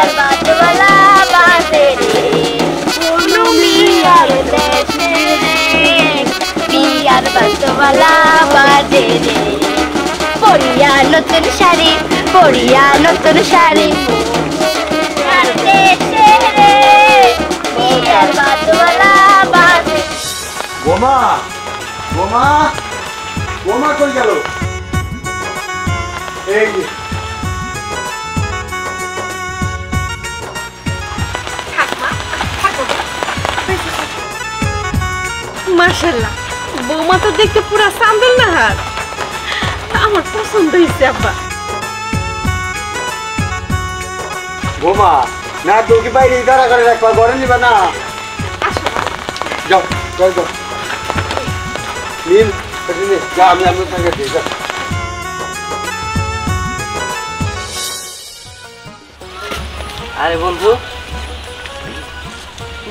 বিয়ার বাজওয়ালা বাজে রে কোনো মিয়ার দেশে রে বিয়ার বাজওয়ালা বাজে রে পরিয়া নতুন শাড়ি পরিয়া নতুন শাড়ি আর দেশে রে বিয়ার বাজওয়ালা বাজে বোমা বোমা বোমা কই গেল এই মাশাআল্লাহ বৌমা তো দেখতে পুরা সান্দেল নাহার আমার পছন্দ হইছে আব্বা বোমা না তোকে বাইরে দাঁড়া করে রাখবা ঘরে নিবা না যাও যাও যাও নীল যা আমি আপনার সঙ্গে দিই যা আরে বন্ধু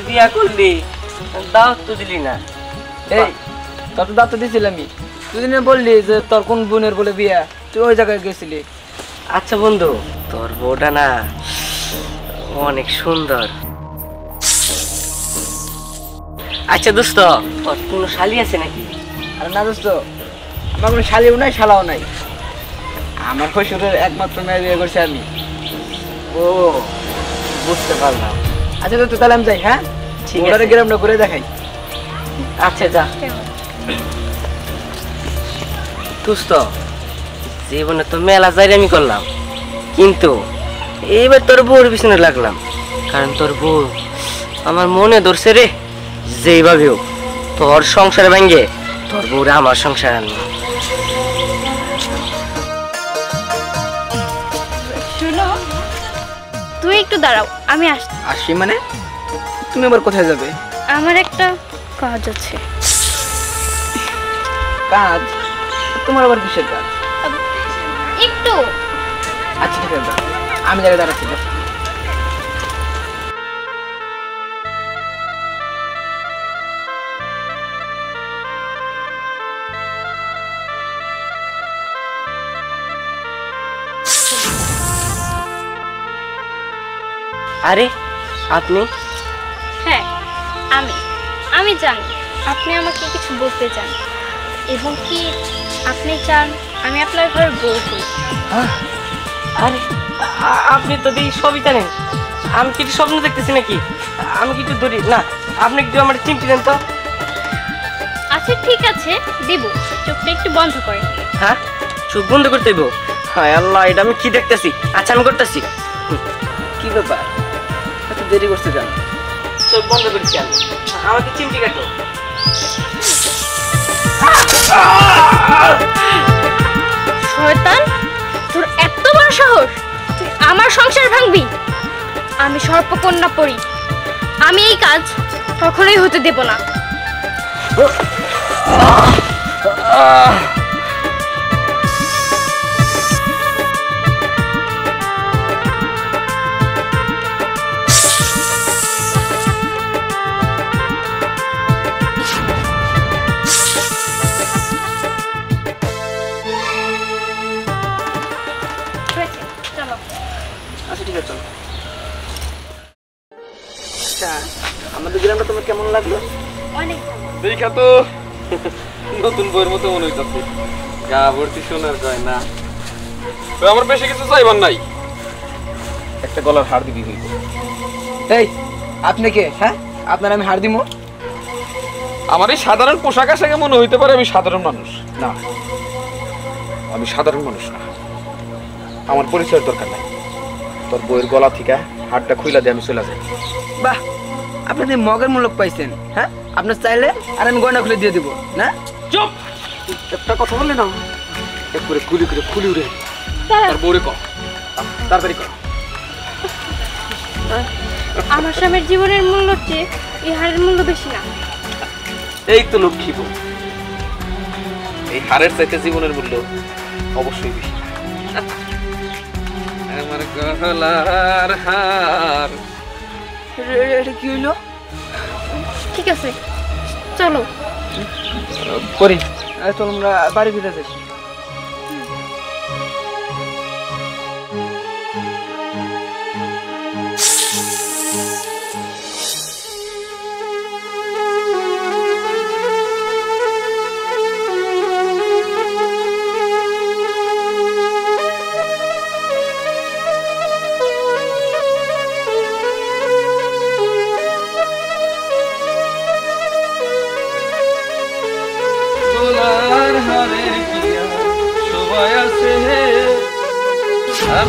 বিয়া করলি দাওয়াত তো দিলি না এই তোর তো দাঁত দিয়েছিলামই তুই দিনে বললি যে তোর কোন বোনের বলে বিয়া তুই ওই জায়গায় গেছিলি আচ্ছা বন্ধু তোর বউটা না অনেক সুন্দর আচ্ছা দোস্ত তোর কোনো শালি আছে নাকি আর না দোস্ত আমার কোনো শালিও নাই শালাও নাই আমার শ্বশুরের একমাত্র মেয়ে বিয়ে করছি আমি ও বুঝতে পারলাম আচ্ছা তো তাহলে আমি যাই হ্যাঁ ঠিক ওটারে আছে গ্রামটা ঘুরে দেখাই আচ্ছা যা দোস্ত জীবনে তো মেলা যাই আমি করলাম কিন্তু এইবার তোর বউর পিছনে লাগলাম কারণ তোর বউ আমার মনে ধরছে রে যেইভাবে হোক তোর সংসার ভাঙ্গে তোর বউরে আমার সংসার আনবে শুনো তুই একটু দাঁড়াও আমি আসছি আসি মানে তুমি আবার কোথায় যাবে আমার একটা কাজ আছে কাজ তোমার আবার কিসের কাজ একটু আচ্ছা ঠিক আছে আমি জায়গায় দাঁড়াচ্ছি বস। আরে আপনি হ্যাঁ আমি আমি জানি আপনি আমাকে কিছু বলতে চান এবং কি আপনি চান আমি আপনার ঘরের বউ হই আরে আপনি তো দেখি সবই জানেন আমি কিছু স্বপ্ন দেখতেছি নাকি আমি কিছু ধরি না আপনি একটু আমার চিমটি দেন তো আচ্ছা ঠিক আছে দেব চোখটা একটু বন্ধ করেন হ্যাঁ চোখ বন্ধ করতে হইব হায় আল্লাহ এটা আমি কি দেখতেছি আচ্ছা আমি করতেছি কি ব্যাপার এত দেরি করছে কেন চোখ বন্ধ করেছি আমি আমাকে চিমটি কাটো শয়তান তোর এত বড় সাহস তুই আমার সংসার ভাঙবি আমি সর্পকন্যা পড়ি আমি এই কাজ কখনোই হতে দেব না চলো আচ্ছা ঠিক আছে চলো আচ্ছা আমাদের গ্রামটা তোমার কেমন লাগলো অনেক ভালো দেখা তো নতুন বইয়ের মতো মনে হইতাছে গা ভর্তি সোনার গয়না তো আমার বেশি কিছু চাইবার নাই একটা গলার হার দিবি হইব এই আপনি কে হ্যাঁ আপনার আমি হার দিমু আমার এই সাধারণ পোশাক আশাকে মনে হইতে পারে আমি সাধারণ মানুষ না আমি সাধারণ মানুষ না আমার পরিচয়ের দরকার নাই তোর বইয়ের গলা থেকে হারটা খুইলা দিয়ে আমি চলে যাই বাহ আপনি তো মগের মূলক পাইছেন হ্যাঁ আপনার চাইলে আর আমি গয়না খুলে দিয়ে দিব না চুপ একটা কথা বললে না একবারে গুলি করে খুলি উড়ে তোর বউরে কর তাড়াতাড়ি কর আমার স্বামীর জীবনের মূল্য চেয়ে এই হারের মূল্য বেশি না এই তো লক্ষ্মী বউ এই হারের চাইতে জীবনের মূল্য অবশ্যই বেশি আমার গলার হার এটা কি হইলো ঠিক আছে চলো করি চল আমরা বাড়ি ফিরে যাই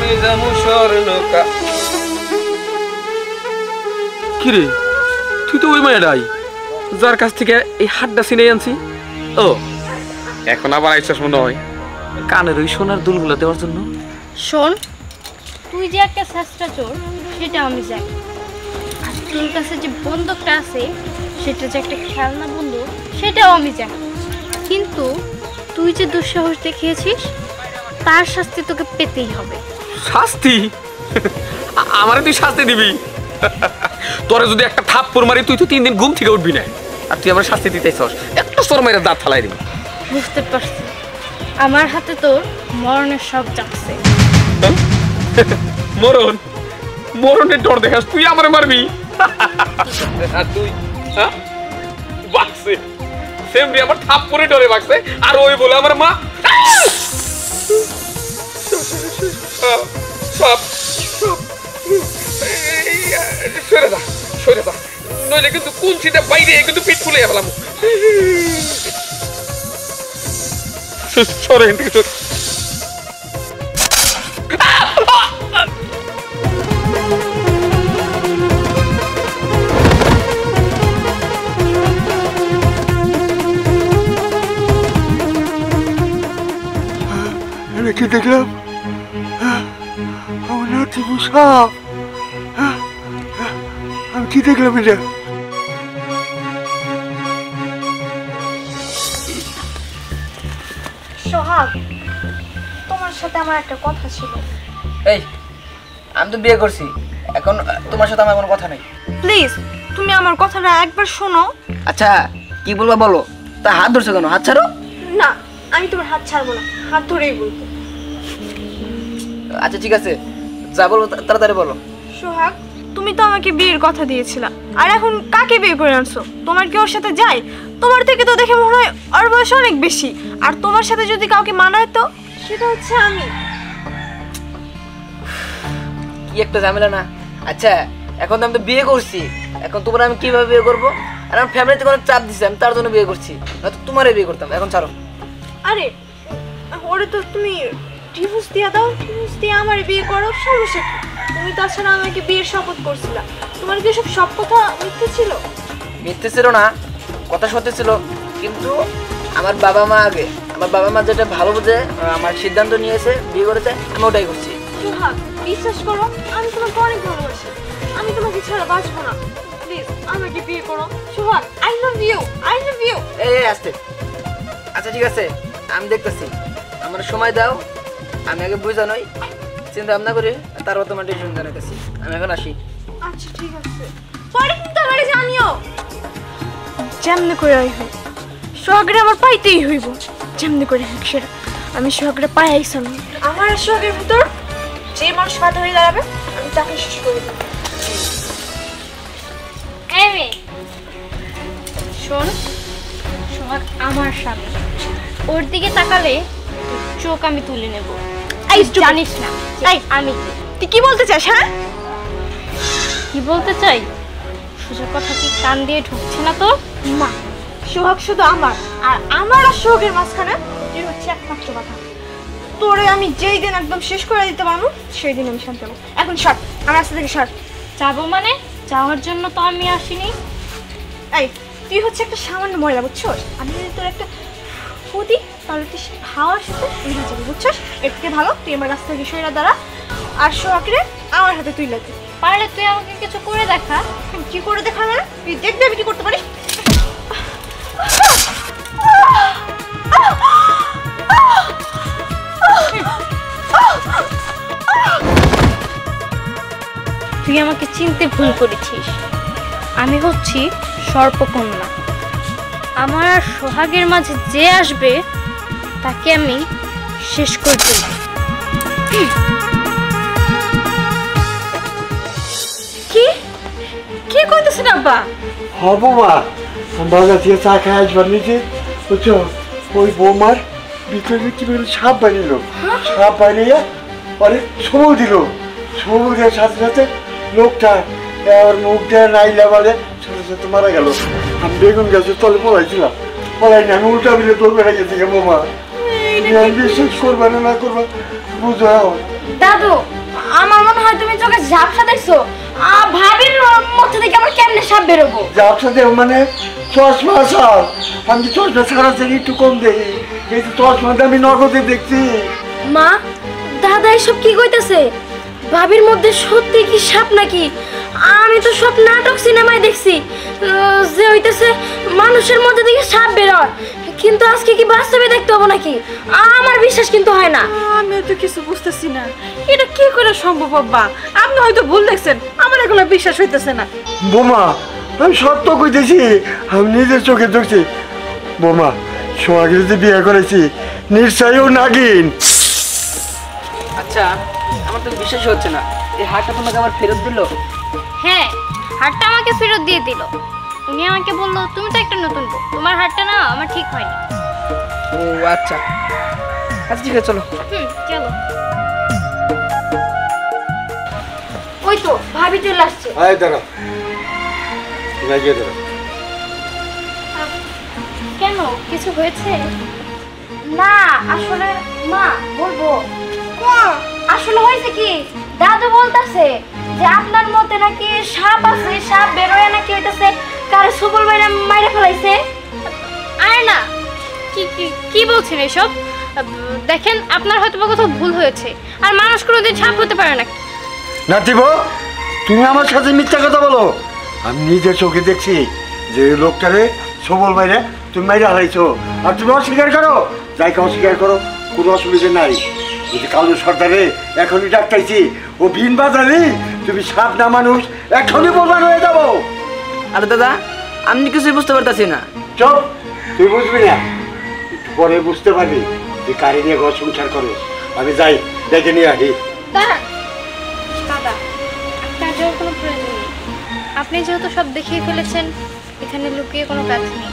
আমি যাবো স্বর্ণকা। কিরে তুই তো ওই মেয়েটাই যার কাছ থেকে এই হাতটা ছিনে আনছি। ও এখন আবার আইসাস মনে হয় কানের ওই সোনার দুলগুলো দেওয়ার জন্য। শোন, তুই যে একটা চেষ্টা চোর সেটা আমি জানি, আর তোর কাছে যে বন্দুকটা আছে সেটা যে একটা খেলনা বন্দুক সেটাও আমি জানি, কিন্তু তুই যে দুঃসাহস দেখিয়েছিস তার শাস্তি তোকে পেতেই হবে। শাস্তি? আমারে তুই শাস্তি দিবি? তোরে যদি একটা থাপ্পড় মারি তুই তো 3 দিন ঘুম থেকে উঠবি না, আর তুই আমার শাস্তি দিতেছস একটা সর মেরে দাঁত ফালাই দিবি। বুঝতে পারছি, আমার হাতে তোর মরণের সব যাচ্ছে। মরণ? মরণের ডর দেখাস তুই আমারে মারবি? আর তুই বাকছে সেমরি আমার থাপ্পড়ে ডরে বাকছে, আর ওই বলে আমার মা সব সরে যা সরে যা, নইলে কিন্তু কুঞ্চিটা বাইরে কিন্তু পিঠ ফুলে গেলাম। সরে এদিকে সরে। কি দেখলাম? আমার নাতি সাপ। আমি কি দেখলাম এটা? সোহাগ, তোমার সাথে আমার একটা কথা ছিল। এই আমি তো বিয়ে করছি, এখন তোমার সাথে আমার কোনো কথা নেই। প্লিজ তুমি আমার কথাটা একবার শোনো। আচ্ছা কি বলবা বলো। তা হাত ধরছো কেন? হাত ছাড়ো। না, আমি তোমার হাত ছাড়বো না, হাত ধরেই বলবো। আচ্ছা ঠিক আছে, যা বলবো তাড়াতাড়ি বলো। সোহাগ, তুমি তো আমাকে বিয়ের কথা দিয়েছিলা, আর এখন কাকে বিয়ে করে আনছো? তোমার কি ওর সাথে যায়? তোমার থেকে তো দেখে মনে হয় ওর বয়স অনেক বেশি, আর তোমার সাথে যদি কাউকে মানায় তো সেটা হচ্ছে আমি। কি একটা ঝামেলা না। আচ্ছা এখন তো আমি তো বিয়ে করছি, এখন তোমার আমি কিভাবে বিয়ে করবো? আর আমার ফ্যামিলিতে কোনো চাপ দিচ্ছে, আমি তার জন্য বিয়ে করছি, নয়তো তোমারই বিয়ে করতাম। এখন ছাড়ো। আরে ওরে তো তুমি ডিভোর্স দিয়ে দাও, ডিভোর্স দিয়ে আমার বিয়ে করো, সমস্যা কি? তুমি তাছাড়া আমাকে বিয়ের শপথ করছিলা, তোমার কি সব কথা মিথ্যে ছিল? মিথ্যে ছিল না, কথা সত্যি ছিল, কিন্তু আমার বাবা মা আগে, আমার বাবা মা যেটা ভালো বোঝে, আমার সিদ্ধান্ত নিয়েছে, বিয়ে করেছে, আমি ওটাই করছি। সোহাগ, বিশ্বাস করো, আমি তোমাকে অনেক ভালোবাসি, আমি তোমাকে ছাড়া বাঁচবো না। প্লিজ আমাকে বিয়ে করো Sohag, I love you, I love you. এই আসতে। আচ্ছা ঠিক আছে, আমি দেখতেছি, আমার সময় দাও, আমি আগে বুঝা নই, চিন্তা ভাবনা করি, তারপর তোমার ডিসিশন জানাতেছি। আমি এখন আসি। আচ্ছা ঠিক আছে, পরে কিন্তু আমারে জানিও। যেমনি করে হই সোহাগরে আমার পাইতেই হইব, যেমনি করে হোক সেটা আমি সোহাগরে পাই আইসাম। আমার আর সোহাগের ভিতর যে মানুষ বাধা হয়ে দাঁড়াবে আমি তাকে শেষ করে দেবো। শোন, সোহাগ আমার স্বামী, ওর দিকে তাকালে চোখ আমি তুলে নেব। এই জানিস না এই আমি তুই কি বলতে চাস? হ্যাঁ, কি বলতে চাই? সোজা কথা কি কান দিয়ে ঢুকছে না তোর? মা, সোহাগ শুধু আমার, আর আমার আর সোহাগের মাঝখানে তুই হচ্ছে একমাত্র কথা। তোরে আমি যেই দিন একদম শেষ করে দিতে পারবো সেই দিন আমি শান্তি পাবো। এখন সর, আমার রাস্তা থেকে সর। যাবো মানে? যাওয়ার জন্য তো আমি আসিনি। এই তুই হচ্ছে একটা সামান্য মহিলা, বুঝছস? আমি যদি তোর একটা ফুদি তাহলে তুই সেই হাওয়ার সাথে উড়ে যাবি, বুঝছস? এর থেকে ভালো তুই আমার রাস্তা থেকে সরে দাঁড়া, আর সোহাগরে আমার হাতে তুই লাগবি। পারলে তুই আমাকে কিছু করে দেখা। কি করে দেখা মানে? তুই দেখবি আমি কি করতে পারি। তুই আমাকে চিনতে ভুল করেছিস, আমি হচ্ছি সর্পকন্যা। আমার আর সোহাগের মাঝে যে আসবে তাকে আমি শেষ করে দেব। কি কি কইতেছেন আব্বা? হবো মা, বাজার থেকে চা খাই আসবার নিচে বুঝছো, ওই বৌমার ভিতরে কি বলে সাপ বানিল, সাপ বানিয়ে পরে সবু দিল, সবু দেওয়ার সাথে সাথে লোকটা ওর মুখ দেওয়া নাইলে বলে সাথে সাথে মারা গেল। আমি বেগুন গাছের তলে পড়াইছিলাম, পড়াইনি, আমি উল্টা মিলে দৌড় বেড়ে গেছি বৌমা। বিশ্বাস করবে না করবে বুঝো। দাদু আমার মনে হয় তুমি চোখে ঝাপসা দেখছো। ভাবির মধ্যে থেকে আমার কেমনে সাপ বেরোবো? ঝাপসা দেব মানে চশমা স্যার, আমি তো চশমা ছাড়া থেকে একটু কম দেখি, কিন্তু চশমাতে আমি নগদে দেখছি। মা, দাদা এসব কি কইতেছে? ভাবির মধ্যে সত্যি কি সাপ নাকি? আমি তো সব নাটক সিনেমায় দেখছি যে হইতেছে মানুষের মধ্যে থেকে সাপ বেরোয়, কিন্তু আজকে কি বাস্তবে দেখতে হবে নাকি? আমার বিশ্বাস কিন্তু হয় না। আমি তো কিছু বুঝতেছি না, এটা কি করে সম্ভব আব্বা? আপনি হয়তো ভুল দেখছেন, আমার এগুলো বিশ্বাস হইতেছে না। বোমা, আমি সত্য কইতেছি, আমি নিজের চোখে দেখছি। বোমা, সোহাগের যে বিয়ে করেছি নিশ্চয়ই ও নাগিন। আচ্ছা, আমার তো বিশ্বাস হচ্ছে না, এই হারটা তোমাকে আবার ফেরত দিল? হ্যাঁ, হারটা আমাকে ফেরত দিয়ে দিল। উনি আমাকে বললো তুমি তো একটা নতুন বউ, তোমার হারটা না আমার ঠিক হয়নি। ও আচ্ছা আচ্ছা, ঠিক আছে চলো। চলো। ওই তো ভাবি চলে আসছে। আয় দাঁড়া, লাগিয়ে দাঁড়া। কেন, কিছু হয়েছে? না আসলে মা বলবো, আসলে হয়েছে কি, দাদু বলতেছে যে আপনার মতে নাকি সাপ আছে, সাপ বেরোয় নাকি হইতেছে কারে সুবল মাইরা ফেলাইছে। আরে না, কি কি কি বলছেন এসব? দেখেন, আপনার হয়তো বা কোথাও ভুল হয়েছে, আর মানুষ কোনোদিন ছাপ হতে পারে না। নাতিব, তুমি আমার সাথে মিথ্যা কথা বলো। আমি নিজের চোখে দেখছি যে এই লোকটারে সবল মাইরে তুমি মাইরে হারাইছো, আর তুমি অস্বীকার করো। যাইকে অস্বীকার করো, কোনো অসুবিধা নাই। যদি কালু সর্দারে এখনই ডাকটাইছি, ও বিন বাজালি, তুমি সাপ না মানুষ, এখনই বলবান হয়ে যাবো। আরে দাদা, আমি কিছুই বুঝতে পারতাছি না। চুপ, তুই বুঝবি না, একটু পরে বুঝতে পারবি তুই কারি নিয়ে ঘর সংসার করো। আমি যাই, দেখে নিয়ে আসি। দাঁড়ান দাদা, আপনার যাওয়ার কোনো প্রয়োজন নেই। আপনি যেহেতু সব দেখিয়ে ফেলেছেন, এখানে লুকিয়ে কোনো কাজ নেই।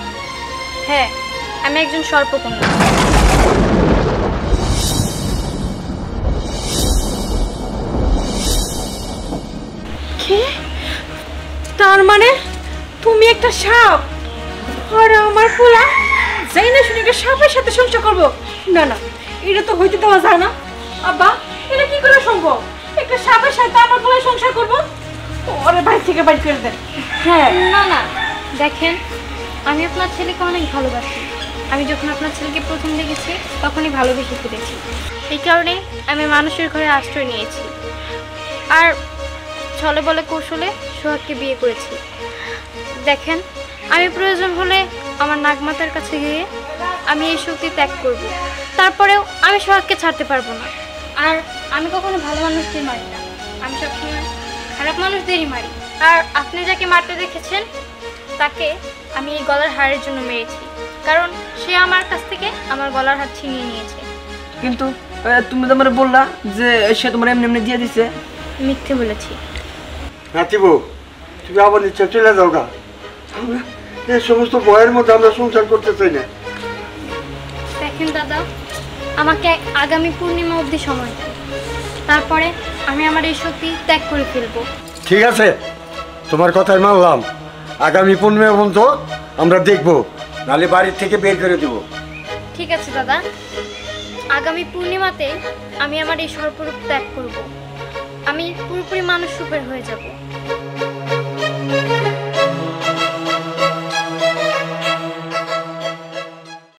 হ্যাঁ, আমি একজন সর্পকন্যা। কি? তার মানে তুমি একটা সাপ? আর আমার পোলা যাই না শুনে একটা সাপের সাথে সংসার করবো? না না, এটা তো হইতে দেওয়া যায় না আব্বা। এটা কি করে সম্ভব? একটা সাপের সাথে আমার পোলা সংসার করবো? ওরে বাড়ি থেকে বাড়ি করে দেন। হ্যাঁ, না না, দেখেন, আমি আপনার ছেলেকে অনেক ভালোবাসি। আমি যখন আপনার ছেলেকে প্রথম দেখেছি তখনই ভালোবেসে ফেলেছি। এই কারণে আমি মানুষের ঘরে আশ্রয় নিয়েছি, আর ছলে বলে কৌশলে সোহাগকে বিয়ে করেছি। দেখেন, আমি প্রয়োজন হলে আমার নাগমাতার কাছে গিয়ে আমি এই শক্তি ত্যাগ করব, তারপরেও আমি সোহাগকে ছাড়তে পারবো না। আর আমি কখনো ভালো মানুষদের মারি না, আমি সবসময় খারাপ মানুষদেরই মারি। আর আপনি যাকে মারতে দেখেছেন তাকে আমি এই গলার হারের জন্য মেরেছি, কারণ সে আমার কাছ থেকে আমার গলার হার ছিনিয়ে নিয়েছে। কিন্তু তুমি তো আমার বললা যে সে তোমার এমনি এমনি দিয়ে দিছে। মিথ্যে বলেছি। নাতিব, তুমি আবার নিশ্চয় চলে যাও গা। আমরা এই সমস্ত ভয়ের মধ্যে আমরা সংসার করতে চাই না। দেখেন দাদা, আমাকে আগামী পূর্ণিমা অবধি সময় দিন, তারপরে আমি আমার এই শক্তি ত্যাগ করে ফেলবো। ঠিক আছে, তোমার কথাই মানলাম। আগামী 15 পর্যন্ত আমরা দেখবো, নাহলে বাড়ির থেকে বের করে দেবো। ঠিক আছে দাদা, আগামী পূর্ণিমাতে আমি আমার এই সর্বরূপ ত্যাগ করব। আমি পুরোপুরি মানুষ রূপের হয়ে যাব।